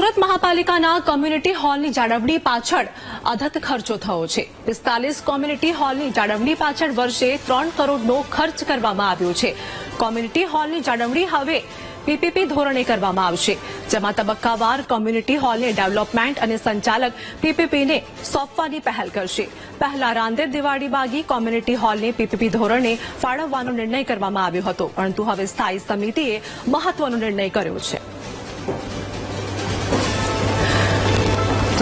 Surat મહાપાલિકાના community હોલની જાળવણી પાછળ અધત ખર્ચો થયો છે। 45 કોમ્યુનિટી હોલની જાળવણી પાછળ વર્ષે 3 કરોડનો ખર્ચ કરવામાં આવ્યો છે। કોમ્યુનિટી હોલની જાળવણી હવે પીપીપી ધોરણે કરવામાં આવશે, જેમાં તબક્કાવાર કોમ્યુનિટી હોલને ડેવલપમેન્ટ અને સંચાલક પીપીપીને સોંપવાની પહેલ કરશે। પહેલા રાંદેર દિવાળી બાગી કોમ્યુનિટી હોલને પીપીપી ધોરણે ફાળવવાનો નિર્ણય કરવામાં આવ્યો હતો, પરંતુ હવે સ્થાયી સમિતિએ મહત્વનો નિર્ણય કર્યો છે।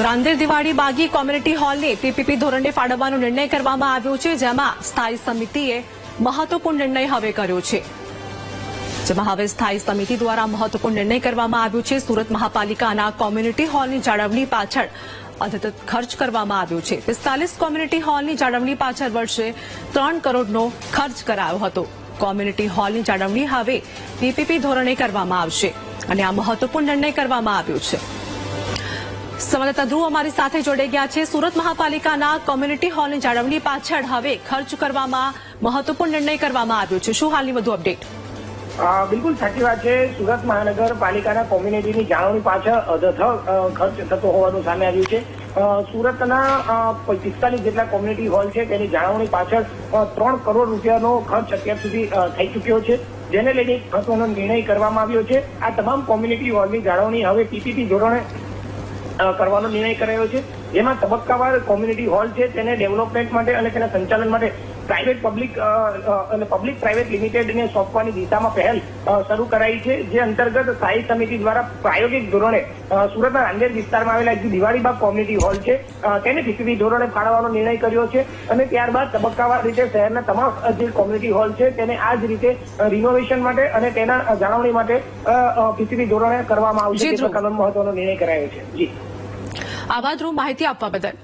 રાંદેર દિવાળી બાગી કોમ્યુનિટી હોલને પીપીપી ધોરણે ફાળવવાનો નિર્ણય કરવામાં આવ્યો છે, જેમાં સ્થાયી સમિતિએ મહત્વપૂર્ણ નિર્ણય હવે કર્યો છે। જેમાં હવે સ્થાયી સમિતિ દ્વારા મહત્વપૂર્ણ નિર્ણય કરવામાં આવ્યો છે। સુરત મહાપાલિકાના કોમ્યુનિટી હોલની જાળવણી પાછળ અધત ખર્ચ કરવામાં આવ્યો છે। 45 કોમ્યુનિટી હોલની જાળવણી પાછળ વર્ષે 3 કરોડનો ખર્ચ કરાયો હતો। કોમ્યુનિટી હોલની જાળવણી હવે પીપીપી ધોરણે કરવામાં આવશે અને આ મહત્વપૂર્ણ નિર્ણય કરવામાં આવ્યો છે। સંવાદદાતા ધ્રુવ અમારી સાથે જોડાઈ ગયા છે। સુરત મહાપાલિકાના કોમ્યુનિટી હોલની જાળવણી પાછળ હવે ખર્ચ કરવામાં મહત્વપૂર્ણ નિર્ણય કરવામાં આવ્યો છે। શું હાલની વધુ અપડેટ? બિલકુલ સાચી વાત છે। સુરત મહાનગરપાલિકાના કોમ્યુનિટીની જાળવણી પાછળ અધથ ખર્ચ થતો હોવાનું સામે આવ્યું છે। સુરતના 45 જેટલા કોમ્યુનિટી હોલ છે તેની જાળવણી પાછળ 3 કરોડ રૂપિયાનો ખર્ચ અત્યાર સુધી થઈ ચૂક્યો છે, જેને લઈને મહત્વનો નિર્ણય કરવામાં આવ્યો છે। આ તમામ કોમ્યુનિટી હોલની જાળવણી હવે પીપીપી ધોરણે કરવાનો નિર્ણય કરાયો છે, જેમાં તબક્કાવાર કોમ્યુનિટી હોલ છે તેને ડેવલપમેન્ટ માટે અને તેના સંચાલન માટે પબ્લિક પ્રાઇવેટ લિમિટેડને સોંપવાની દિશામાં પહેલ શરૂ કરાઈ છે, જે અંતર્ગત સ્થાયી સમિતિ દ્વારા પ્રાયોગિક ધોરણે સુરતના રાંદેર વિસ્તારમાં આવેલા જે દિવાળીબાગ કોમ્યુનિટી હોલ છે તેને પીપીપી ધોરણે ફાળવવાનો નિર્ણય કર્યો છે અને ત્યારબાદ તબક્કાવાર રીતે શહેરના તમામ જે કોમ્યુનિટી હોલ છે તેને આ જ રીતે રિનોવેશન માટે અને તેના જાળવણી માટે પીપીપી ધોરણે કરવામાં આવશે, તે પ્રકારનો મહત્વનો નિર્ણય કરાયો છે। જી, આભાર ધ્રુવ, માહિતી આપવા બદલ।